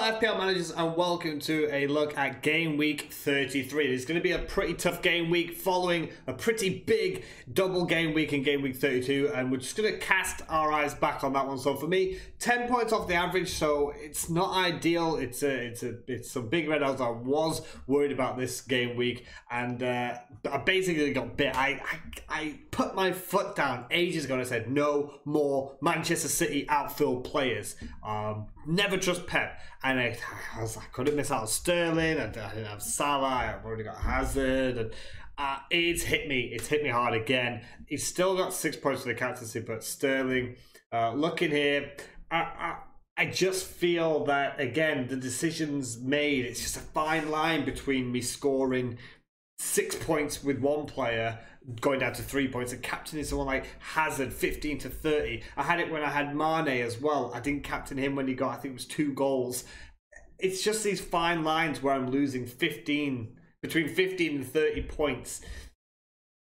Hello FPL managers and welcome to a look at game week 33. It's going to be a pretty tough game week following a pretty big double game week in game week 32, and we're just going to cast our eyes back on that one. So for me, 10 points off the average, so it's not ideal. It's some big red odds. I was worried about this game week, and I basically got bit. I put my foot down ages ago and I said no more Manchester City outfield players. Never trust Pep. And I couldn't miss out on Sterling. I didn't have Salah. I've already got Hazard. And it's hit me. It's hit me hard again. He's still got 6 points for the captaincy, but Sterling, looking here, I just feel that, again, the decisions made, it's just a fine line between me scoring 6 points with one player going down to 3 points and captaining someone like Hazard 15 to 30. I had it when I had Mane as well. I didn't captain him when he got, I think it was 2 goals. It's just these fine lines where I'm losing between 15 and 30 points.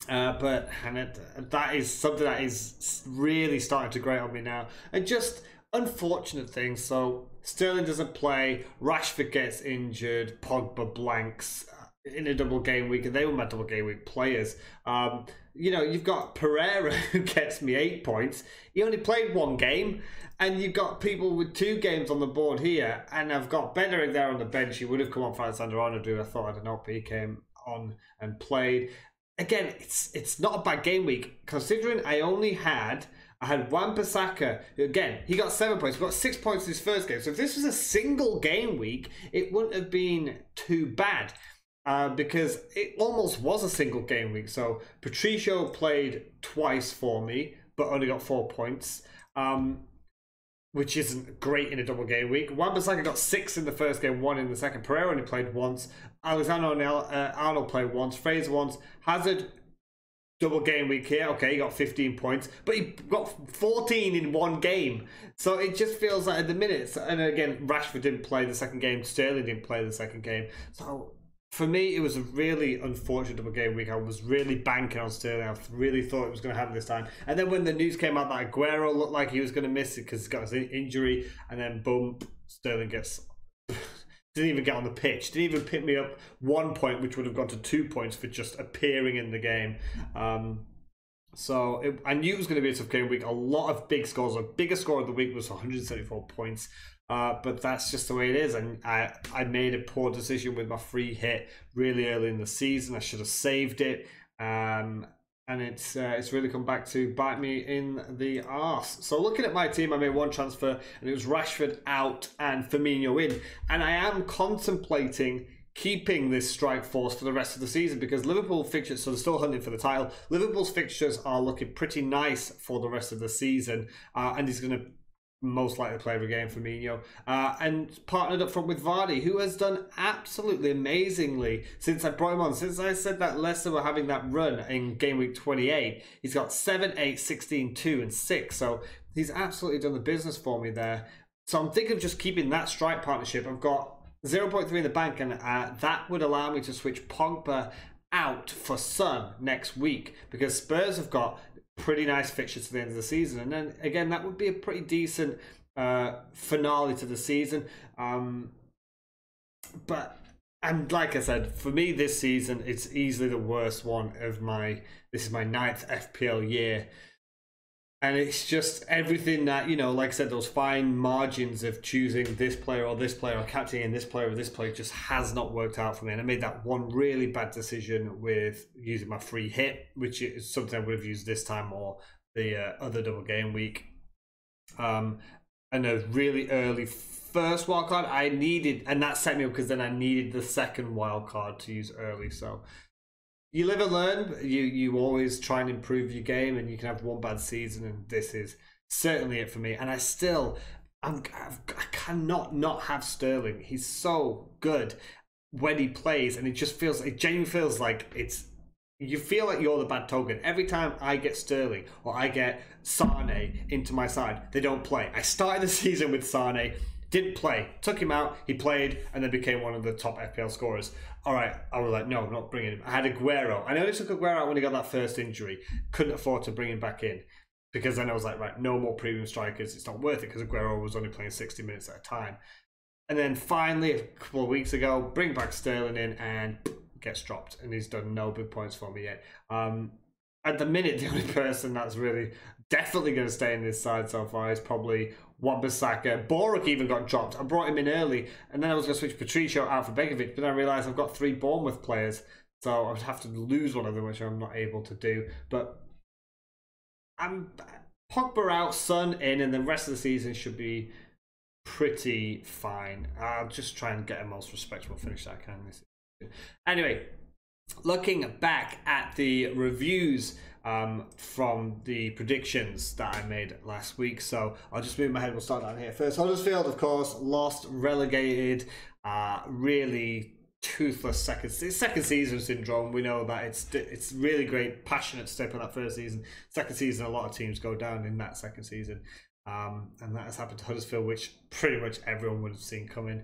That is something that is really starting to grate on me now. And just unfortunate things. So Sterling doesn't play, Rashford gets injured, Pogba blanks in a double game week, and they were my double game week players. You know, you've got Pereira who gets me 8 points. He only played 1 game, and you've got people with 2 games on the board here, and I've got Bednarik there on the bench. He would have come on for Alexander-Arnold. I thought, I don't know, but he came on and played. Again, it's not a bad game week, considering I had Wan-Bissaka, again, he got 7 points. He got 6 points in his first game. So if this was a single game week, it wouldn't have been too bad. Because it almost was a single game week. So Patricio played twice for me, but only got 4 points, which isn't great in a double game week. Wan-Bissaka got 6 in the first game, 1 in the second. Pereira only played once. Alexander-Arnold played once. Fraser once. Hazard, double game week here. Okay, he got 15 points, but he got 14 in 1 game. So it just feels like at the minute. And again, Rashford didn't play the second game. Sterling didn't play the second game. So for me, it was a really unfortunate double game week. I was really banking on Sterling. I really thought it was going to happen this time. And then when the news came out that Aguero looked like he was going to miss it because he got his injury, and then boom, Sterling didn't even get on the pitch. Didn't even pick me up 1 point, which would have gone to 2 points for just appearing in the game. I knew it was going to be a tough game week. A lot of big scores. The biggest score of the week was 174 points. But that's just the way it is, and I made a poor decision with my free hit really early in the season. I should have saved it, and it's really come back to bite me in the arse. So looking at my team, I made 1 transfer, and it was Rashford out and Firmino in, and I am contemplating keeping this strike force for the rest of the season because Liverpool fixtures, so they're still hunting for the title. Liverpool's fixtures are looking pretty nice for the rest of the season, and he's going to most likely play every game for Firmino, and partnered up front with Vardy, who has done absolutely amazingly since I brought him on. Since I said that Leicester were having that run in game week 28, he's got 7, 8, 16, 2 and 6, so he's absolutely done the business for me there. So I'm thinking of just keeping that strike partnership. I've got 0.3 in the bank, and that would allow me to switch Pogba out for Son next week, because Spurs have got pretty nice fixtures to the end of the season, and then again that would be a pretty decent finale to the season. But like I said, for me this season it's easily the worst one of this is my 9th FPL year, and it's just everything that, you know, like I said, those fine margins of choosing this player or captaining this player or this player just has not worked out for me. And I made that one really bad decision with using my free hit, which is something I would have used this time or the other double game week. And a really early first wildcard I needed, and that set me up because then I needed the second wildcard to use early. So you live and learn. You always try and improve your game, and you can have one bad season, and this is certainly it for me. And I cannot not have Sterling. He's so good when he plays, and it genuinely feels like you feel like you're the bad token. Every time I get Sterling or I get Sane into my side, they don't play. I started the season with Sane, didn't play, took him out, he played, and then became one of the top FPL scorers. All right, I was like, no, I'm not bringing him. I had Aguero. I only took Aguero out when he got that first injury. Couldn't afford to bring him back in because then I was like, right, no more premium strikers. It's not worth it because Aguero was only playing 60 minutes at a time. And then finally, a couple of weeks ago, bring back Sterling in and gets dropped. And he's done no big points for me yet. At the minute, the only person that's really definitely going to stay in this side so far is probably Wan-Bissaka. Boruk even got dropped. I brought him in early, and then I was going to switch Patricio out for Begovic, but then I realised I've got 3 Bournemouth players, so I would have to lose one of them, which I'm not able to do. But I'm Pogba out, Son in, and the rest of the season should be pretty fine. I'll just try and get a most respectable finish that I can this season. Anyway, looking back at the reviews from the predictions that I made last week. So I'll just move my head. We'll start down here first. Huddersfield, of course, lost, relegated, really toothless second season syndrome. We know that it's really great, passionate to step on that first season. Second season, a lot of teams go down in that second season. And that has happened to Huddersfield, which pretty much everyone would have seen coming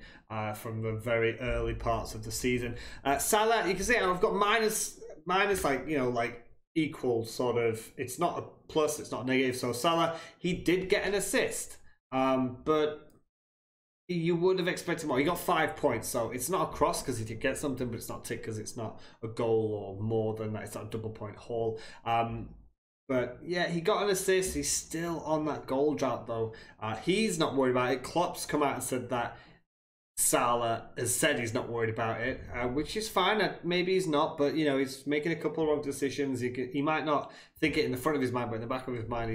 from the very early parts of the season. Salah, you can see I've got minus like, you know, like equal sort of. It's not a plus, it's not a negative. So Salah, he did get an assist, but you would have expected more. He got 5 points, so it's not a cross because he did get something, but it's not tick because it's not a goal or more than that. It's not a double point haul. But yeah, he got an assist. He's still on that goal drought though. He's not worried about it. Klopp's come out and said that Salah has said he's not worried about it, which is fine. Maybe he's not, but you know, he's making a couple of wrong decisions. He might not think it in the front of his mind, but in the back of his mind,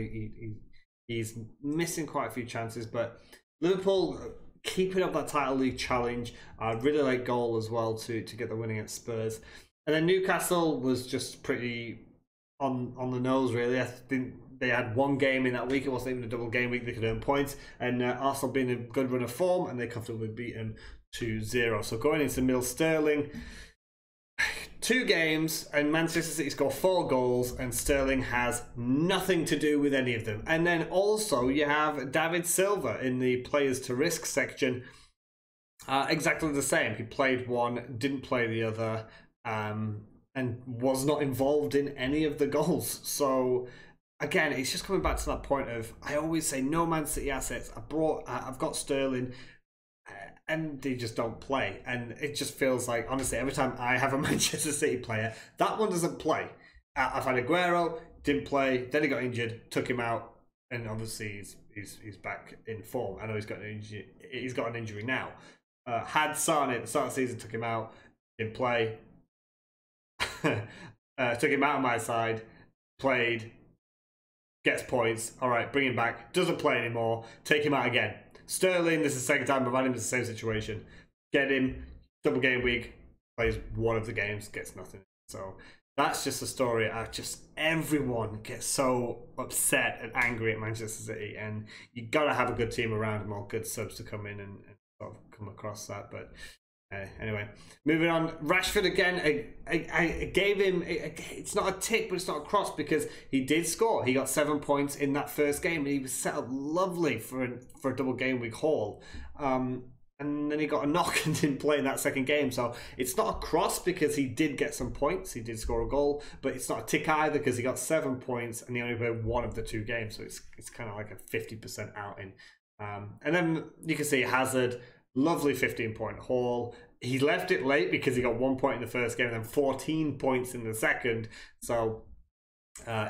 he's missing quite a few chances. But Liverpool keeping up that title league challenge, really late goal as well to get the winning at Spurs. And then Newcastle was just pretty on the nose, really. I think they had 1 game in that week. It wasn't even a double game week. They could earn points. And Arsenal being in a good run of form, and they comfortably beat them 2-0. So going into Mill Sterling, 2 games, and Manchester City score 4 goals, and Sterling has nothing to do with any of them. And then also you have David Silva in the players to risk section. Exactly the same. He played 1, didn't play the other, and was not involved in any of the goals. So again, it's just coming back to that point of, I always say no Man City assets. I've got Sterling, and they just don't play. And it just feels like, honestly, every time I have a Manchester City player, that one doesn't play. I've had Aguero, didn't play, then he got injured, took him out, and obviously he's back in form. I know he's got an injury now. Had Sane at the start of the season, took him out, didn't play. Took him out of my side, played, gets points. All right, bring him back. Doesn't play anymore. Take him out again. Sterling, this is the second time I've had him in the same situation. Get him, double game week, plays 1 of the games, gets nothing. So that's just a story. Everyone gets so upset and angry at Manchester City, and you gotta have a good team around them, or good subs to come in and sort of come across that. But anyway, moving on. Rashford again. I gave him. It's not a tick, but it's not a cross because he did score. He got 7 points in that first game, and he was set up lovely for a double game week haul. And then he got a knock and didn't play in that second game. So it's not a cross because he did get some points. He did score a goal, but it's not a tick either because he got 7 points and he only played 1 of the 2 games. So it's kind of like a 50% outing. And then you can see Hazard. Lovely 15-point haul. He left it late because he got 1 point in the first game and then 14 points in the second. So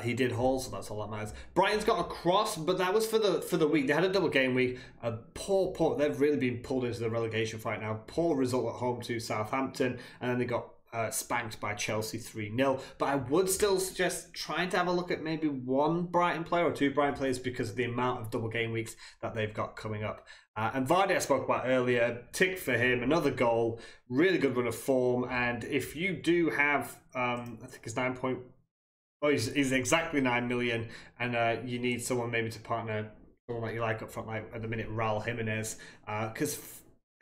he did haul, so that's all that matters. Brighton's got a cross, but that was for the week. They had a double game week. A poor. They've really been pulled into the relegation fight now. Poor result at home to Southampton, and then they got spanked by Chelsea 3-0. But I would still suggest trying to have a look at maybe 1 Brighton player or 2 Brighton players because of the amount of double game weeks that they've got coming up. And Vardy I spoke about earlier, tick for him, another goal, really good run of form. And if you do have, I think it's 9 point, he's exactly 9 million, and you need someone maybe to partner someone that you like up front, like at the minute Raul Jimenez, because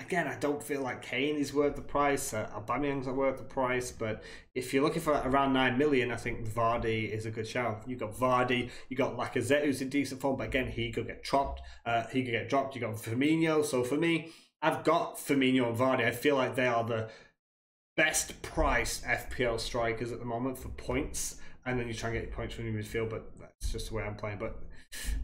again, I don't feel like Kane is worth the price. Aubameyang's not worth the price. But if you're looking for around 9 million, I think Vardy is a good shout. You've got Vardy, you got Lacazette, who's in decent form, but again, he could get dropped. You got Firmino. So for me, I've got Firmino and Vardy. I feel like they are the best priced FPL strikers at the moment for points. And then you try and get your points from your midfield, but that's just the way I'm playing. But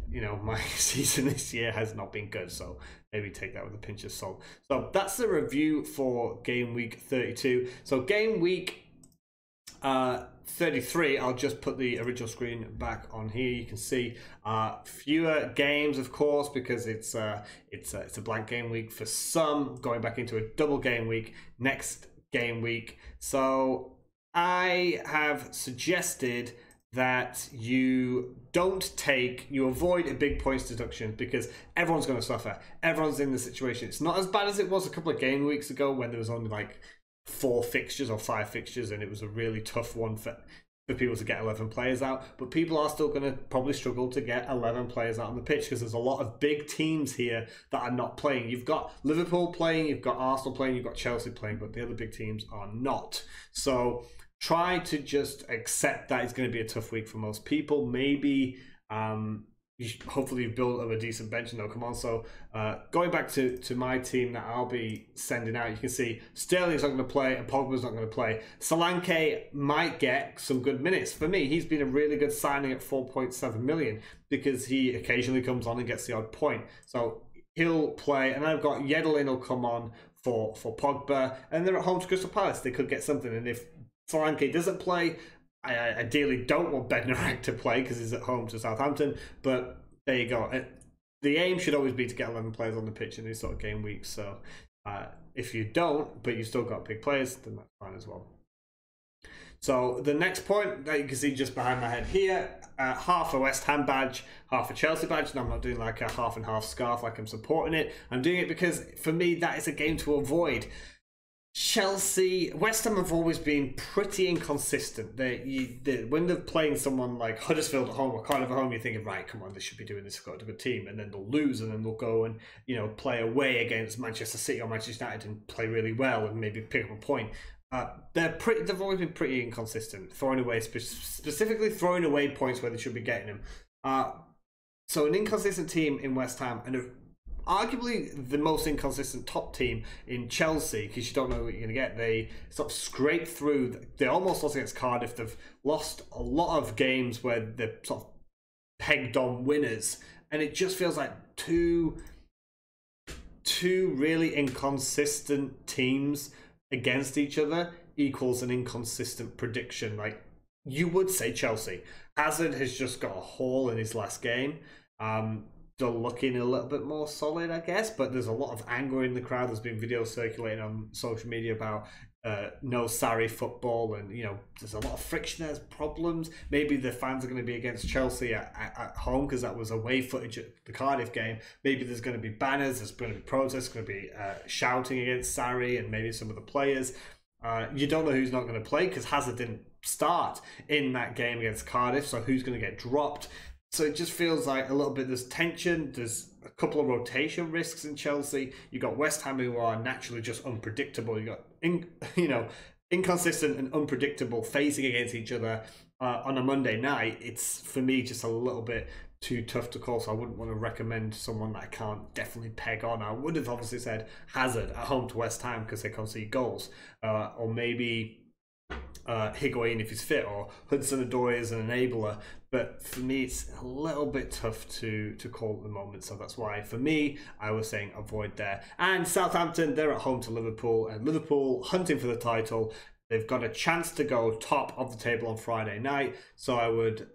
you know, my season this year has not been good, so maybe take that with a pinch of salt. So that's the review for game week 32. So game week 33, I'll just put the original screen back on here. You can see fewer games, of course, because it's a blank game week for some, going back into a double game week next game week. So I have suggested that you avoid a big points deduction, because everyone's going to suffer. Everyone's in the situation. It's not as bad as it was a couple of game weeks ago when there was only like 4 fixtures or 5 fixtures, and it was a really tough one for people to get 11 players out. But people are still going to probably struggle to get 11 players out on the pitch, because there's a lot of big teams here that are not playing. You've got Liverpool playing, you've got Arsenal playing, you've got Chelsea playing, but the other big teams are not. So try to just accept that it's going to be a tough week for most people. Maybe hopefully you've built up a decent bench and they'll come on. So going back to my team that I'll be sending out, you can see Sterling's not going to play and Pogba's not going to play. Solanke might get some good minutes. For me, he's been a really good signing at 4.7 million because he occasionally comes on and gets the odd point. So he'll play, and I've got Yedelin will come on for Pogba, and they're at home to Crystal Palace. They could get something, and if Solanke doesn't play, I ideally don't want Bednarak to play because he's at home to Southampton, but there you go. The aim should always be to get 11 players on the pitch in these sort of game weeks. So if you don't, but you've still got big players, then that's fine as well. So the next point that you can see just behind my head here, half a West Ham badge, half a Chelsea badge. And I'm not doing like a half and half scarf like I'm supporting it. I'm doing it because for me that is a game to avoid. West Ham have always been pretty inconsistent. When they're playing someone like Huddersfield at home or Cardiff at home, you're thinking, right, come on, they should be doing this. They've got a good team, and then they'll lose, and then they'll go and play away against Manchester City or Manchester United and play really well and maybe pick up a point. They've always been pretty inconsistent, specifically throwing away points where they should be getting them. So an inconsistent team in West Ham, and arguably the most inconsistent top team in Chelsea, because you don't know what you're going to get. They sort of scraped through. They almost lost against Cardiff. They've lost a lot of games where they're sort of pegged on winners, and it just feels like two really inconsistent teams against each other equals an inconsistent prediction. Like you would say Chelsea. Hazard has just got a haul in his last game. They're looking a little bit more solid, I guess, but there's a lot of anger in the crowd. There's been videos circulating on social media about no Sarri football, and there's a lot of friction. There's problems. Maybe the fans are going to be against Chelsea at home because that was away footage at the Cardiff game. Maybe there's going to be banners. There's going to be protests. There's going to be shouting against Sarri and maybe some of the players. You don't know who's not going to play because Hazard didn't start in that game against Cardiff, so who's going to get dropped? So it just feels like a little bit, there's tension, there's a couple of rotation risks in Chelsea. You've got West Ham who are naturally just unpredictable. You've got, inconsistent and unpredictable facing against each other on a Monday night. It's, for me, just a little bit too tough to call, so I wouldn't want to recommend someone that I can't definitely peg on. I would have obviously said Hazard at home to West Ham because they concede goals, or maybe Higuain if he's fit, or Hudson-Odoi as an enabler. But for me, it's a little bit tough to call at the moment. So that's why, for me, I was saying avoid there. And Southampton, they're at home to Liverpool, and Liverpool hunting for the title. They've got a chance to go top of the table on Friday night. So I would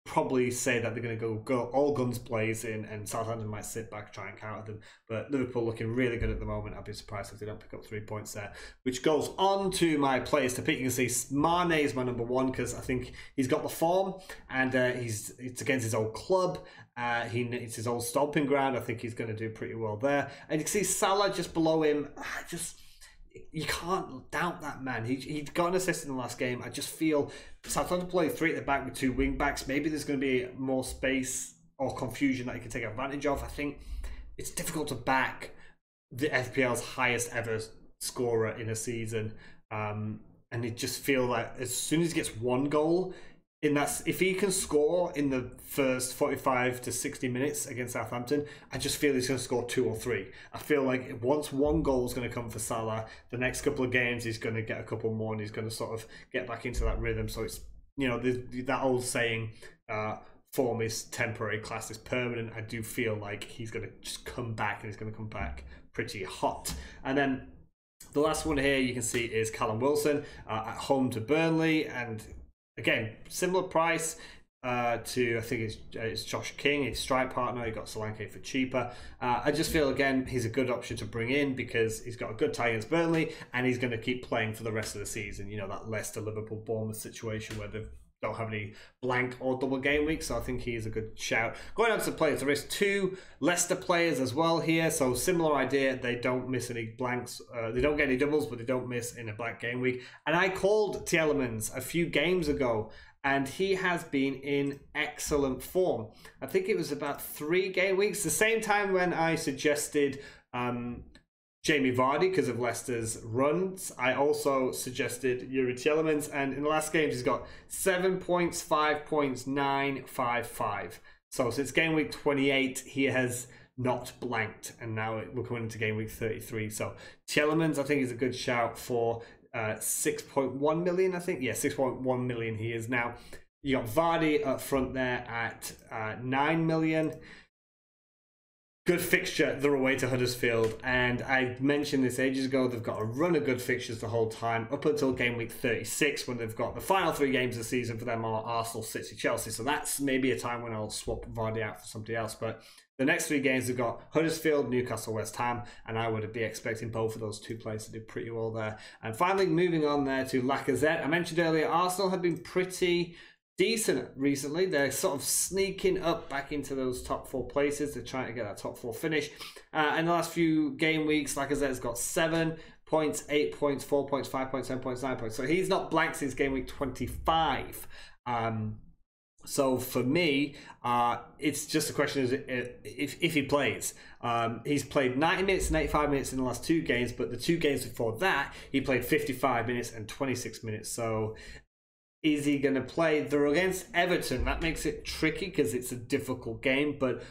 probably say that they're going to go all guns blazing, and Southampton might sit back and try and counter them. But Liverpool looking really good at the moment. I'd be surprised if they don't pick up 3 points there. Which goes on to my players to pick. You can see Mane is my number one because I think he's got the form, and it's against his old club. It's his old stomping ground. I think he's going to do pretty well there. And you can see Salah just below him. You can't doubt that man. He got an assist in the last game. I just feel Southampton play 3 at the back with 2 wing backs. Maybe there's going to be more space or confusion that he can take advantage of. I think it's difficult to back the FPL's highest ever scorer in a season, and it just feel like as soon as he gets 1 goal, if he can score in the first 45 to 60 minutes against Southampton, I just feel he's going to score 2 or 3. I feel like once 1 goal is going to come for Salah, the next couple of games he's going to get a couple more, and he's going to sort of get back into that rhythm. So it's that old saying, form is temporary, class is permanent. I do feel like he's going to just come back, and he's going to come back pretty hot. And then the last one here you can see is Callum Wilson at home to Burnley, and again, similar price to, I think it's Josh King, his strike partner. He got Solanke for cheaper. I just feel, again, he's a good option to bring in because he's got a good tie against Burnley, and he's going to keep playing for the rest of the season. You know, that Leicester, Liverpool, Bournemouth situation where they don't have any blank or double game weeks, so I think he is a good shout. Going on to players, there is 2 Leicester players as well here, so similar idea. They don't miss any blanks, they don't get any doubles, but they don't miss in a blank game week. And I called Tielemans a few games ago, and he has been in excellent form. I think it was about 3 game weeks, the same time when I suggested Jamie Vardy because of Leicester's runs. I also suggested Yuri Tielemans, and in the last games he's got 7 points, 5 points, 9, 5, 5. So since game week 28 he has not blanked, and now we're coming into game week 33. So Tielemans, I think, is a good shout for 6.1 million, I think. Yeah, 6.1 million he is now. You got Vardy up front there at 9 million. Good fixture, they're away to Huddersfield, and I mentioned this ages ago. They've got a run of good fixtures the whole time up until game week 36, when they've got the final 3 games of the season for them are Arsenal, City, Chelsea. So that's maybe a time when I'll swap Vardy out for somebody else. But the next 3 games have got Huddersfield, Newcastle, West Ham, and I would be expecting both of those 2 players to do pretty well there. And finally, moving on there to Lacazette. I mentioned earlier Arsenal have been pretty decent recently. They're sort of sneaking up back into those top 4 places. They're trying to get that top 4 finish. In the last few game weeks, Lacazette's got 7 points, 8 points, 4 points, 5 points, 7 points, 9 points. So he's not blank since game week 25. So for me, it's just a question of if he plays. He's played 90 minutes and 85 minutes in the last 2 games, but the 2 games before that, he played 55 minutes and 26 minutes. So is he going to play? They're against Everton. That makes it tricky because it's a difficult game, but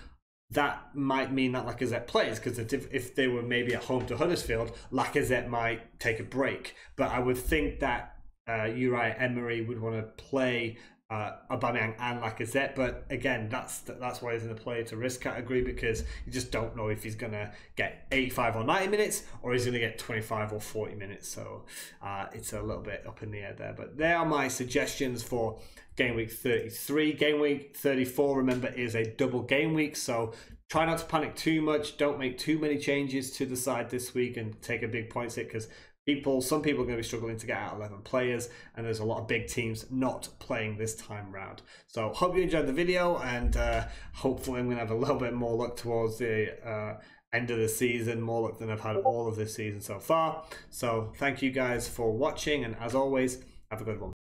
that might mean that Lacazette plays, because if they were maybe at home to Huddersfield, Lacazette might take a break. But I would think that Uri Emery would want to play Aubameyang and Lacazette, but again, that's why he's in the player to risk category, because you just don't know if he's gonna get 85 or 90 minutes or he's gonna get 25 or 40 minutes. So it's a little bit up in the air there. But there are my suggestions for game week 33. Game week 34, remember, is a double game week, so try not to panic too much. Don't make too many changes to the side this week and take a big points hit, because some people are going to be struggling to get out 11 players, and there's a lot of big teams not playing this time round. So hope you enjoyed the video, and hopefully I'm going to have a little bit more luck towards the end of the season, more luck than I've had all of this season so far. So thank you guys for watching, and as always, have a good one.